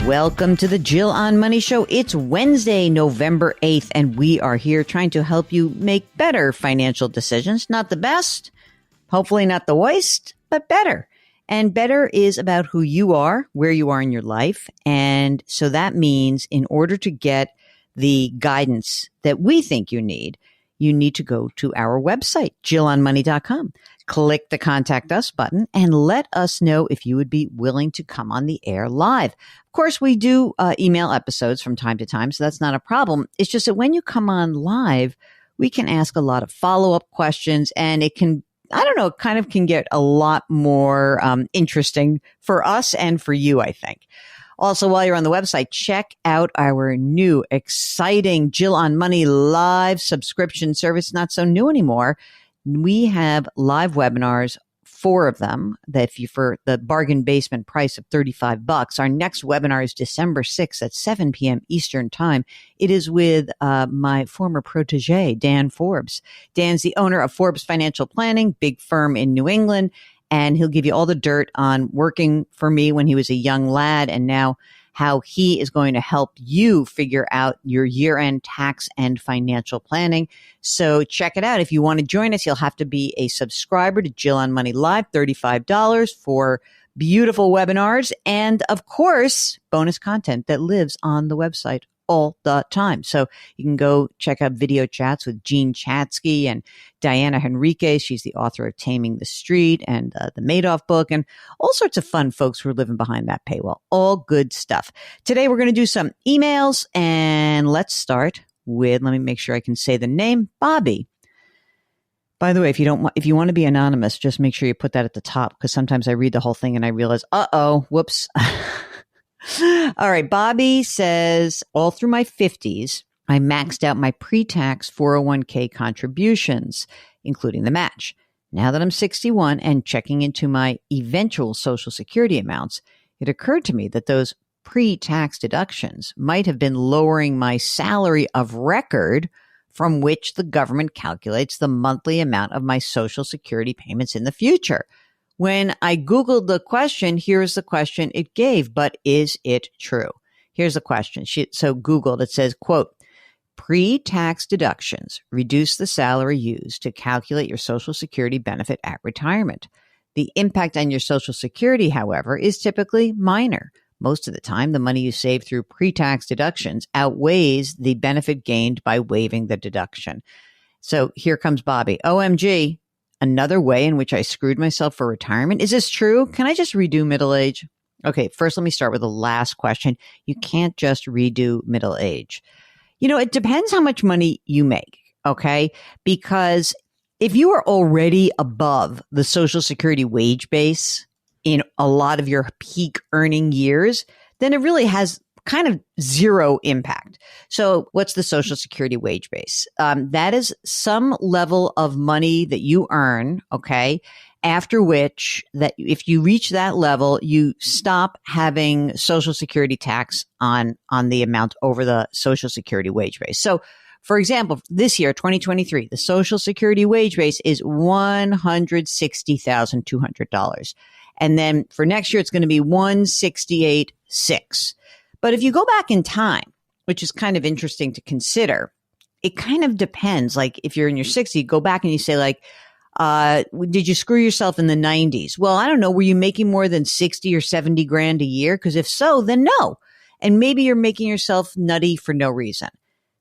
Welcome to the Jill on Money Show. It's Wednesday, November 8th, and we are here trying to help you make better financial decisions. Not the best, hopefully not the worst, but better. And better is about who you are, where you are in your life. And so that means in order to get the guidance that we think you need to go to our website, jillonmoney.com. Click the Contact Us button and let us know if you would be willing to come on the air live. Of course, we do email episodes from time to time, so that's not a problem. It's just that when you come on live, we can ask a lot of follow-up questions, and it can, kind of can get a lot more interesting for us and for you, I think. Also, while you're on the website, check out our new, exciting Jill on Money live subscription service. Not so new anymore. We have live webinars, 4 of them, that for the bargain basement price of $35. Our next webinar is December 6th at 7 p.m. Eastern Time. It is with my former protege, Dan Forbes. Dan's the owner of Forbes Financial Planning, big firm in New England, and he'll give you all the dirt on working for me when he was a young lad and now how he is going to help you figure out your year-end tax and financial planning. So check it out. If you want to join us, you'll have to be a subscriber to Jill on Money Live, $35 for beautiful webinars. And of course, bonus content that lives on the website all the time. So you can go check out video chats with Jean Chatzky and Diana Henriquez. She's the author of Taming the Street and the Madoff book, and all sorts of fun folks who are living behind that paywall. All good stuff. Today we're going to do some emails, and let's start with, let me make sure I can say the name, Bobby. By the way, if you want to be anonymous, just make sure you put that at the top, because sometimes I read the whole thing and I realize, whoops. All right. Bobby says, all through my 50s, I maxed out my pre-tax 401k contributions, including the match. Now that I'm 61 and checking into my eventual Social Security amounts, it occurred to me that those pre-tax deductions might have been lowering my salary of record from which the government calculates the monthly amount of my Social Security payments in the future. When I Googled the question, here's the question it gave, but is it true? Here's the question. So Googled, it says, quote, pre-tax deductions reduce the salary used to calculate your Social Security benefit at retirement. The impact on your Social Security, however, is typically minor. Most of the time, the money you save through pre-tax deductions outweighs the benefit gained by waiving the deduction. So here comes Bobby. OMG. Another way in which I screwed myself for retirement. Is this true? Can I just redo middle age? Okay, first let me start with the last question. You can't just redo middle age. It depends how much money you make, okay? Because if you are already above the Social Security wage base in a lot of your peak earning years, then it really has kind of zero impact. So what's the Social Security wage base? That is some level of money that you earn, okay, after which that if you reach that level, you stop having Social Security tax on the amount over the Social Security wage base. So for example, this year, 2023, the Social Security wage base is $160,200. And then for next year, it's going to be $168,600. But if you go back in time, which is kind of interesting to consider, it kind of depends. Like if you're in your 60s, you go back and you say like, did you screw yourself in the 90s? Well, I don't know. Were you making more than 60 or 70 grand a year? Because if so, then no. And maybe you're making yourself nutty for no reason.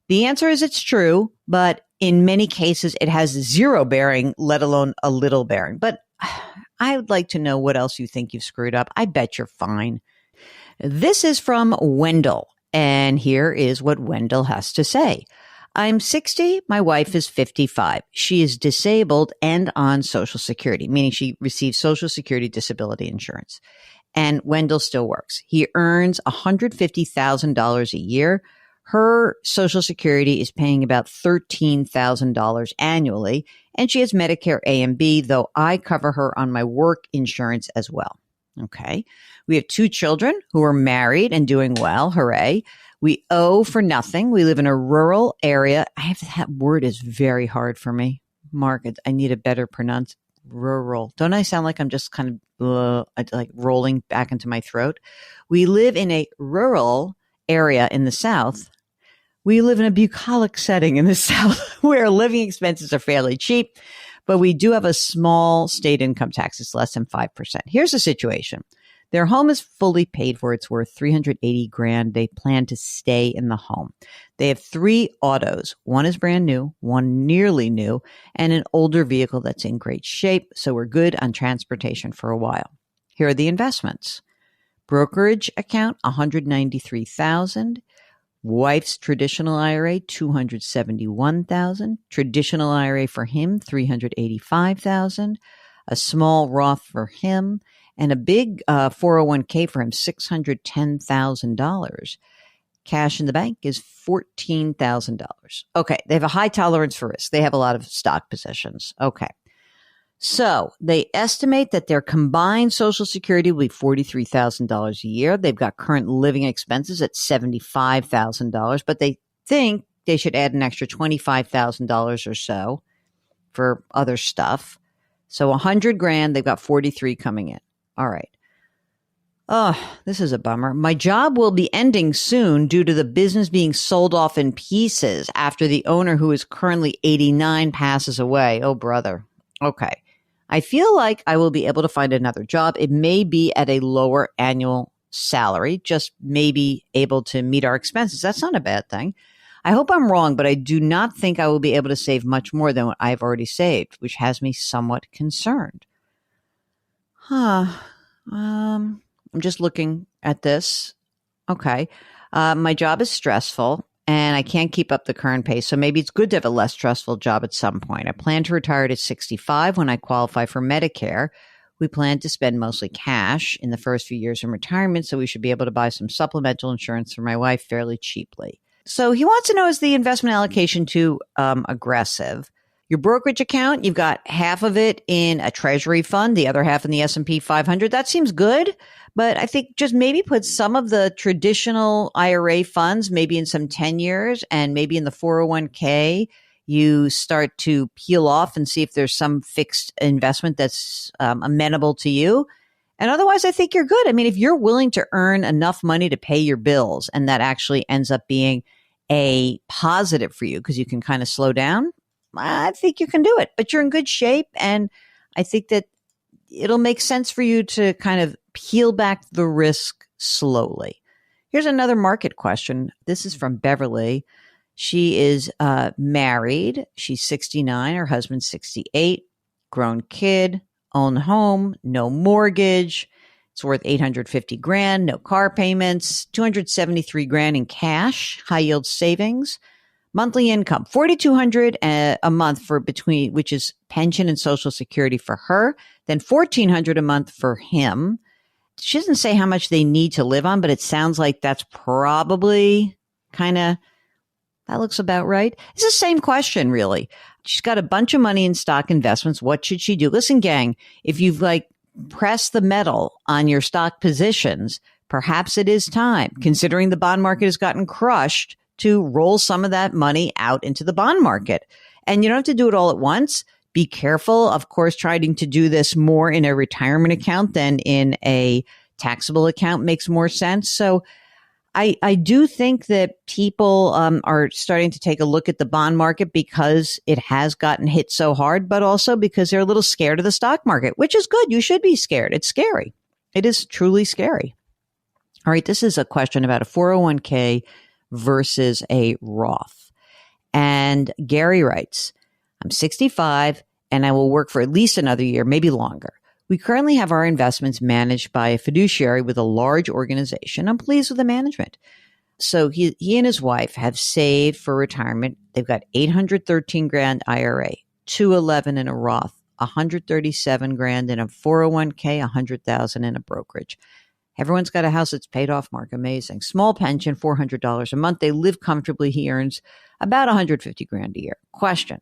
The answer is it's true, but in many cases, it has zero bearing, let alone a little bearing. But I would like to know what else you think you've screwed up. I bet you're fine. This is from Wendell, and here is what Wendell has to say. I'm 60. My wife is 55. She is disabled and on Social Security, meaning she receives Social Security disability insurance. And Wendell still works. He earns $150,000 a year. Her Social Security is paying about $13,000 annually, and she has Medicare A and B, though I cover her on my work insurance as well. Okay. We have 2 children who are married and doing well. Hooray. We owe for nothing. We live in a rural area. That word is very hard for me. Mark, I need a better rural. Don't I sound like I'm just kind of like rolling back into my throat? We live in a rural area in the South. We live in a bucolic setting in the South where living expenses are fairly cheap, but we do have a small state income tax. It's less than 5%. Here's the situation. Their home is fully paid for. It's worth $380,000. They plan to stay in the home. They have 3 autos. One is brand new, one nearly new, and an older vehicle that's in great shape. So we're good on transportation for a while. Here are the investments. Brokerage account, $193,000. Wife's traditional IRA, $271,000. Traditional IRA for him, $385,000. A small Roth for him, and a big 401k for him, $610,000. Cash in the bank is $14,000. Okay, they have a high tolerance for risk. They have a lot of stock positions. Okay. So they estimate that their combined Social Security will be $43,000 a year. They've got current living expenses at $75,000, but they think they should add an extra $25,000 or so for other stuff. So $100,000, they've got 43 coming in. All right. Oh, this is a bummer. My job will be ending soon due to the business being sold off in pieces after the owner, who is currently 89, passes away. Oh, brother. Okay. I feel like I will be able to find another job. It may be at a lower annual salary, just maybe able to meet our expenses. That's not a bad thing. I hope I'm wrong, but I do not think I will be able to save much more than what I've already saved, which has me somewhat concerned. I'm just looking at this. Okay. My job is stressful and I can't keep up the current pace. So maybe it's good to have a less stressful job at some point. I plan to retire at 65 when I qualify for Medicare. We plan to spend mostly cash in the first few years in retirement, so we should be able to buy some supplemental insurance for my wife fairly cheaply. So he wants to know, is the investment allocation too aggressive? Your brokerage account, you've got half of it in a treasury fund, the other half in the S&P 500. That seems good, but I think just maybe put some of the traditional IRA funds, maybe in some 10 years, and maybe in the 401k, you start to peel off and see if there's some fixed investment that's amenable to you. And otherwise, I think you're good. I mean, if you're willing to earn enough money to pay your bills, and that actually ends up being a positive for you because you can kind of slow down, I think you can do it. But you're in good shape, and I think that it'll make sense for you to kind of peel back the risk slowly. Here's another market question. This is from Beverly. She is married. She's 69. Her husband's 68. Grown kid. Own home. No mortgage. It's worth $850,000. No car payments. $273,000 in cash. High yield savings. Monthly income, $4,200 a month for between, which is pension and Social Security for her, then $1,400 a month for him. She doesn't say how much they need to live on, but it sounds like that's probably that looks about right. It's the same question, really. She's got a bunch of money in stock investments. What should she do? Listen, gang, if you've pressed the metal on your stock positions, perhaps it is time, considering the bond market has gotten crushed, to roll some of that money out into the bond market. And you don't have to do it all at once. Be careful, of course, trying to do this more in a retirement account than in a taxable account makes more sense. So I do think that people are starting to take a look at the bond market because it has gotten hit so hard, but also because they're a little scared of the stock market, which is good. You should be scared. It's scary. It is truly scary. All right, this is a question about a 401k versus a Roth. And Gary writes, I'm 65 and I will work for at least another year, maybe longer. We currently have our investments managed by a fiduciary with a large organization. I'm pleased with the management. So he and his wife have saved for retirement. They've got $813,000 IRA, $211,000 in a Roth, $137,000 in a 401k, $100,000 in a brokerage. Everyone's got a house that's paid off, Mark. Amazing. Small pension, $400 a month. They live comfortably. He earns about $150,000 a year. Question.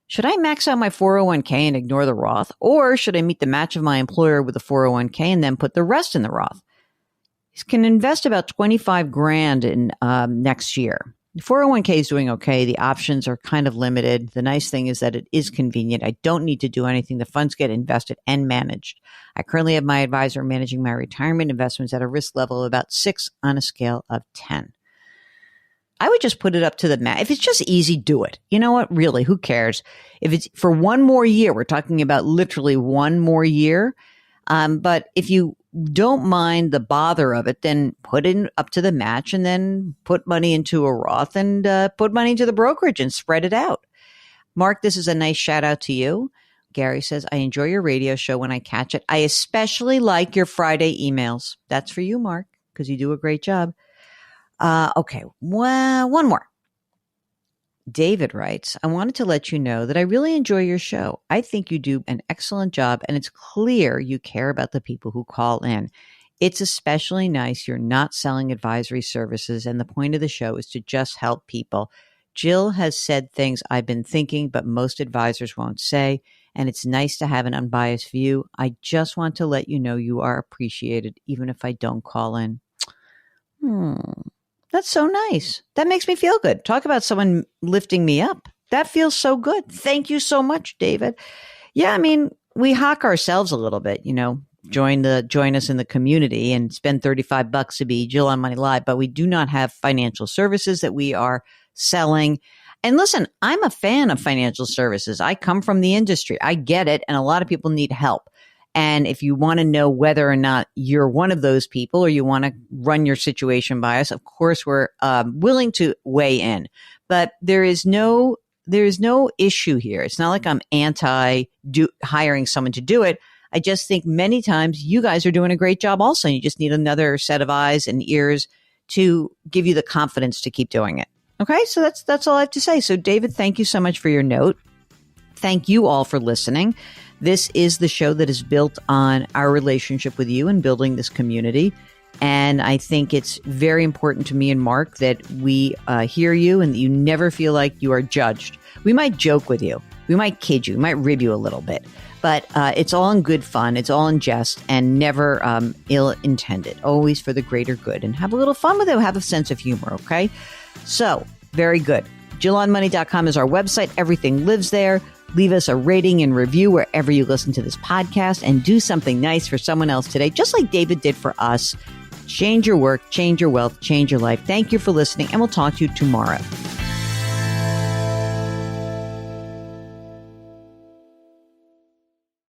Should I max out my 401k and ignore the Roth? Or should I meet the match of my employer with a 401k and then put the rest in the Roth? He can invest about $25,000 in next year. 401k is doing okay. The options are kind of limited. The nice thing is that it is convenient. I don't need to do anything. The funds get invested and managed. I currently have my advisor managing my retirement investments at a risk level of about 6 on a scale of 10. I would just put it up to the max. If it's just easy, do it. You know what? Really, who cares? If it's for one more year, we're talking about literally one more year. But if you don't mind the bother of it, then put it up to the match and then put money into a Roth and put money into the brokerage and spread it out. Mark, this is a nice shout out to you. Gary says, I enjoy your radio show when I catch it. I especially like your Friday emails. That's for you, Mark, because you do a great job. Okay, well, one more. David writes, I wanted to let you know that I really enjoy your show. I think you do an excellent job, and it's clear you care about the people who call in. It's especially nice you're not selling advisory services, and the point of the show is to just help people. Jill has said things I've been thinking, but most advisors won't say, and it's nice to have an unbiased view. I just want to let you know you are appreciated, even if I don't call in. That's so nice. That makes me feel good. Talk about someone lifting me up. That feels so good. Thank you so much, David. Yeah, I mean, we hawk ourselves a little bit, you know, join us in the community and spend $35 to be Jill on Money Live, but we do not have financial services that we are selling. And listen, I'm a fan of financial services. I come from the industry. I get it. And a lot of people need help. And if you want to know whether or not you're one of those people or you want to run your situation by us, of course, we're willing to weigh in. But there is no issue here. It's not like I'm hiring someone to do it. I just think many times you guys are doing a great job also. And you just need another set of eyes and ears to give you the confidence to keep doing it. Okay, so that's all I have to say. So David, thank you so much for your note. Thank you all for listening. This is the show that is built on our relationship with you and building this community. And I think it's very important to me and Mark that we hear you and that you never feel like you are judged. We might joke with you. We might kid you. We might rib you a little bit. But it's all in good fun. It's all in jest and never ill-intended. Always for the greater good. And have a little fun with it. Have a sense of humor, okay? So, very good. JillOnMoney.com is our website. Everything lives there. Leave us a rating and review wherever you listen to this podcast and do something nice for someone else today, just like David did for us. Change your work, change your wealth, change your life. Thank you for listening, and we'll talk to you tomorrow.